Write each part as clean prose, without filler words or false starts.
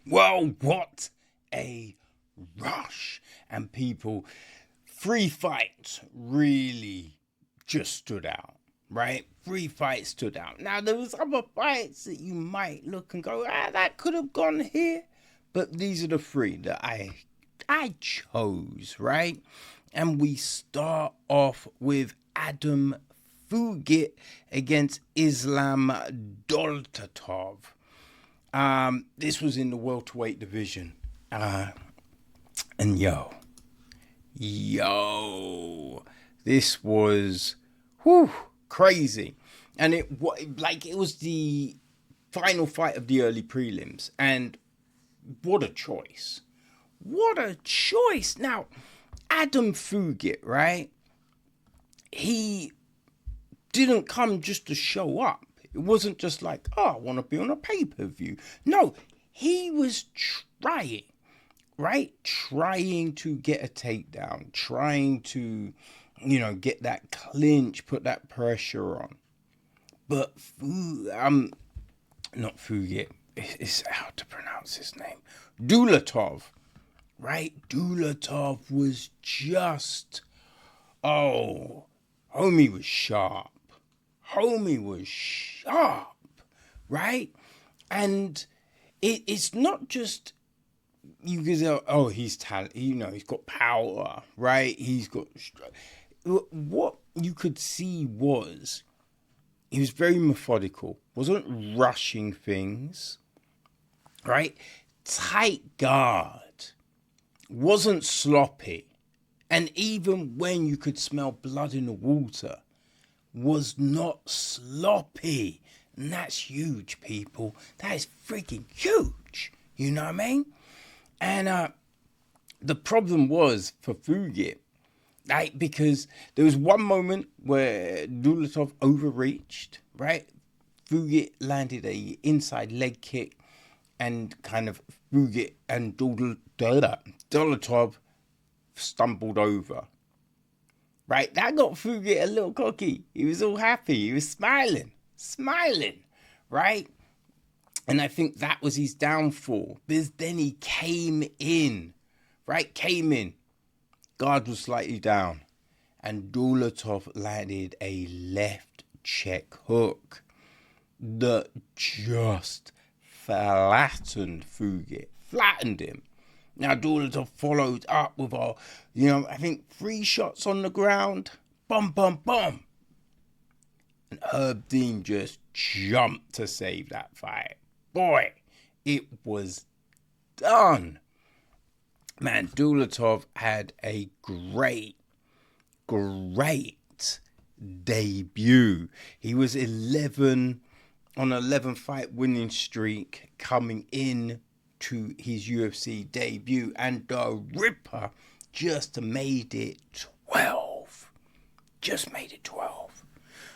Well, what a rush. And people, 3 fights really just stood out, right? 3 fights stood out. Now, there was other fights that you might look and go, that could have gone here. But these are the three that I chose, right? And we start off with Adam Fugit against Islam Doltatov. This was in the welterweight division. And this was crazy. And it was the final fight of the early prelims. And what a choice. What a choice. Now, Adam Fugit, right? He didn't come just to show up. It wasn't just like, I want to be on a pay-per-view. No, he was trying, right? Trying to get a takedown, trying to, get that clinch, put that pressure on. But, not Fugit, it's how to pronounce his name. Dulatov, right? Dulatov was just, homie was sharp. Right? And it's not just, you can say, he's talented, he's got power, right? He's got, what you could see was, he was very methodical, wasn't rushing things, right? Tight guard, wasn't sloppy. And even when you could smell blood in the water, was not sloppy. And that's huge, people. That is freaking huge. You know what I mean? And the problem was for Fugit, right? Because there was one moment where Dulatov overreached, right? Fugit landed a inside leg kick, and kind of Fugit and Dulatov stumbled over. Right, that got Fugit a little cocky. He was all happy. He was smiling, right? And I think that was his downfall. Because then he came in. Guard was slightly down. And Dulatov landed a left check hook that just flattened Fugit. Flattened him. Now, Dulatov followed up with I think 3 shots on the ground. Bum. And Herb Dean just jumped to save that fight. Boy, it was done. Man, Dulatov had a great debut. He was 11 fight winning streak coming in to his UFC debut, and the Ripper just made it 12.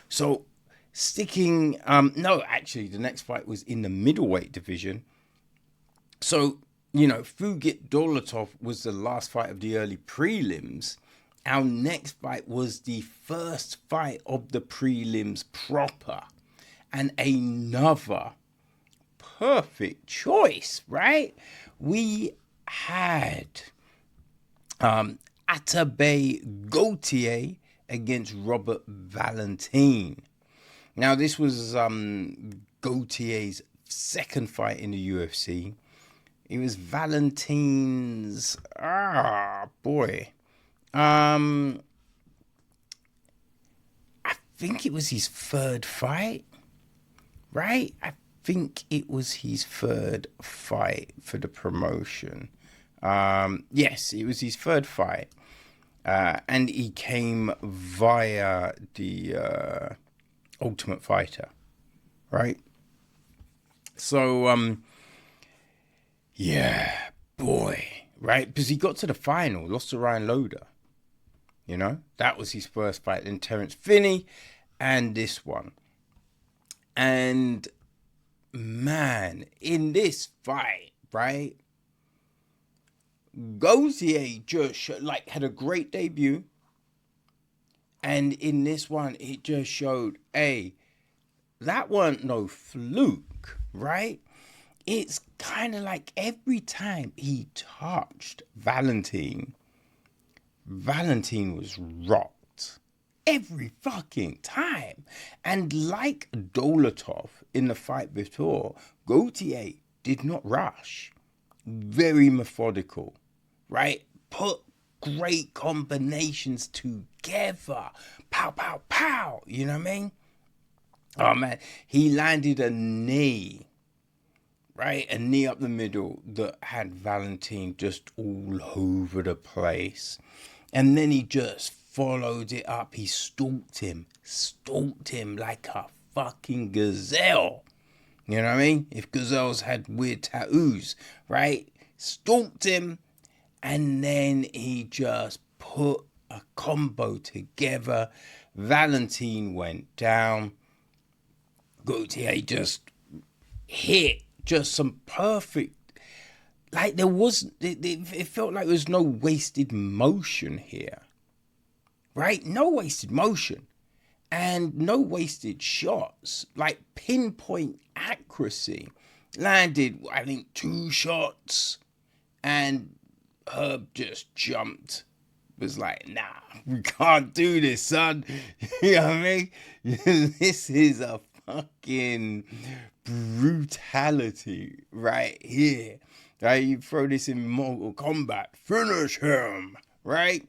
So sticking, the next fight was in the middleweight division. So, Fugit Dulatov was the last fight of the early prelims. Our next fight was the first fight of the prelims proper, and another perfect choice, right? We had Atabey Gautier against Robert Valentin. Now, this was Gautier's second fight in the UFC. It was Valentin's, I think it was his third fight, right? I think it was his third fight for the promotion. Yes, it was his third fight. And he came via the Ultimate Fighter, right? So, right? Because he got to the final, lost to Ryan Loder. That was his first fight. Then Terence Finney and this one. And man, in this fight, right? Gautier just had a great debut. And in this one, it just showed, that wasn't no fluke, right? it's kind of like every time he touched Valentine was rocked. Every fucking time. And like Dolatov in the fight before, Gautier did not rush. Very methodical, right? Put great combinations together. Pow, pow, pow. You know what I mean? Oh, man. He landed a knee, right? A knee up the middle that had Valentine just all over the place. And then he just followed it up. He stalked him like a fucking gazelle. You know what I mean? If gazelles had weird tattoos, right? Stalked him, and then he just put a combo together. Valentine went down. Gautier just hit just some perfect, like there wasn't, it felt like there was no wasted motion here, right? No wasted motion and no wasted shots, like pinpoint accuracy. Landed, I think, 2 shots, and Herb just jumped. Was like, nah, we can't do this, son. You know what I mean? This is a fucking brutality right here. Right? You throw this in Mortal Kombat, finish him, right?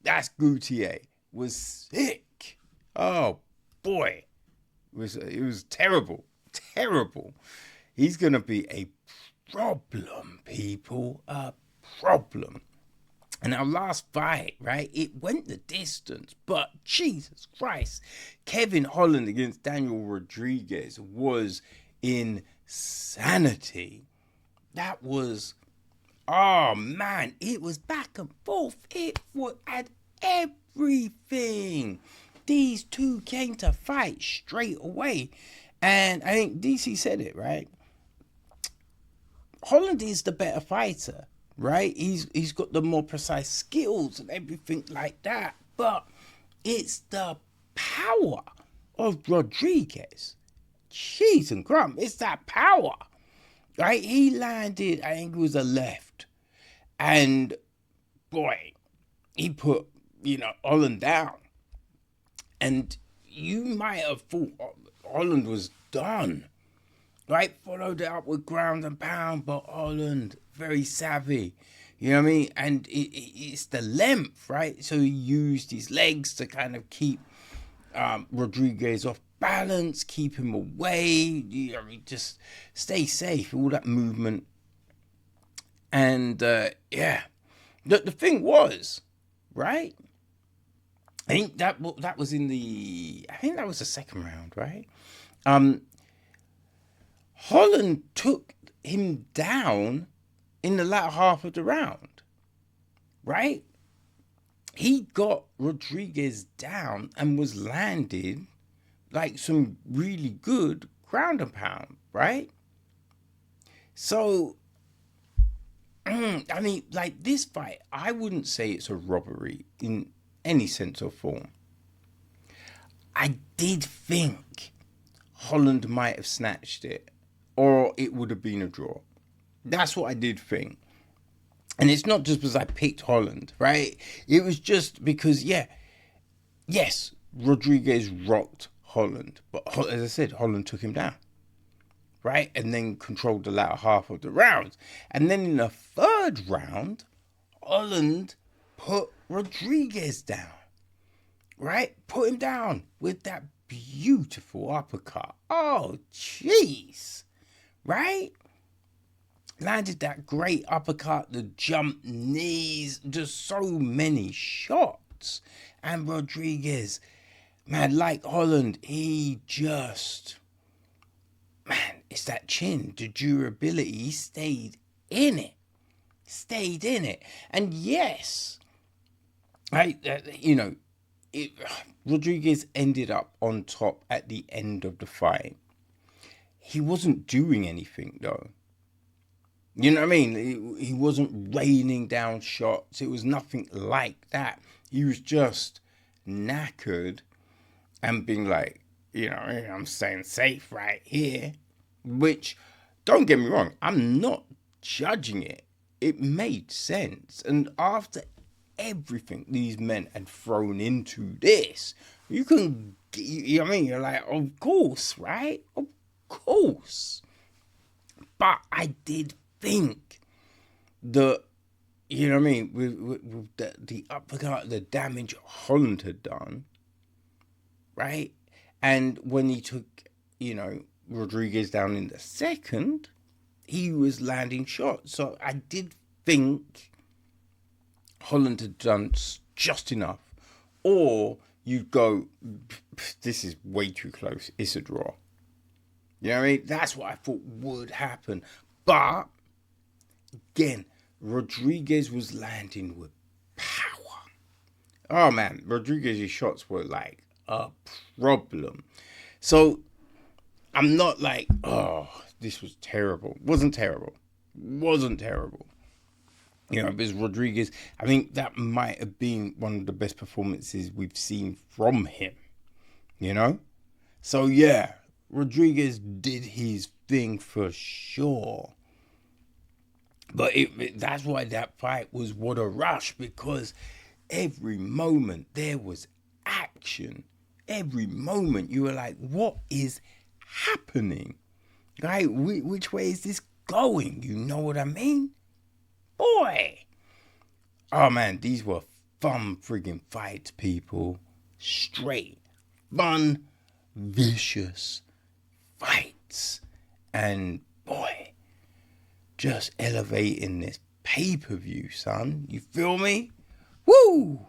That's Gautier. Was sick. Oh boy. It was terrible. Terrible. He's gonna be a problem, people. A problem. And our last fight, right? It went the distance, but Jesus Christ, Kevin Holland against Daniel Rodriguez was insanity. That was, oh man, it was back and forth. It was at everything. These two came to fight straight away. And I think DC said it, right? Holland is the better fighter. Right? He's got the more precise skills and everything like that. But it's the power of Rodriguez. Cheese and crumb. It's that power. Right? He landed, I think it was a left. And boy, he put, Holland down. And you might have thought Holland was done. Right? Followed it up with ground and pound, but Holland, very savvy. You know what I mean? And it's the length, right? So he used his legs to kind of keep Rodriguez off balance, keep him away, just stay safe, all that movement. And the thing was, right? I think that was the second round, right? Holland took him down in the latter half of the round, right? He got Rodriguez down and was landed like some really good ground and pound, right? So, I mean, like this fight, I wouldn't say it's a robbery in any sense or form. I did think Holland might have snatched it, or it would have been a draw. That's what I did think. And it's not just because I picked Holland, right? It was just because, yes, Rodriguez rocked Holland. But as I said, Holland took him down, right? And then controlled the latter half of the round. And then in the third round, Holland put Rodriguez down, right? Put him down with that beautiful uppercut. Oh, jeez. Right? Landed that great uppercut, the jump knees, just so many shots. And Rodriguez, man, like Holland, he just, man, it's that chin, the durability. He stayed in it. And yes, Rodriguez ended up on top at the end of the fight. He wasn't doing anything, though. You know what I mean? He wasn't raining down shots. It was nothing like that. He was just knackered and being like, I'm staying safe right here. Which don't get me wrong, I'm not judging it. It made sense. And after everything these men had thrown into this, you can, you know what I mean? You're like, of course, right? Of course. But I did think that, you know what I mean, with the uppercut, the damage Holland had done, right? And when he took, you know, Rodriguez down in the second, he was landing shots. So I did think Holland had done just enough. Or you'd go, this is way too close. It's a draw. You know what I mean? That's what I thought would happen. But, again, Rodriguez was landing with power. Oh, man. Rodriguez's shots were like a problem. So, I'm not like, oh, this was terrible. Wasn't terrible. You know, because Rodriguez, I think that might have been one of the best performances we've seen from him. You know? So, yeah, Rodriguez did his thing for sure. But that's why that fight was what a rush, because every moment there was action. Every moment you were like, what is happening? Right? Which way is this going? You know what I mean? Boy. Oh man, these were fun friggin' fights, people. Straight, fun, vicious fights. And boy, just elevating this pay-per-view, son. You feel me? Woo!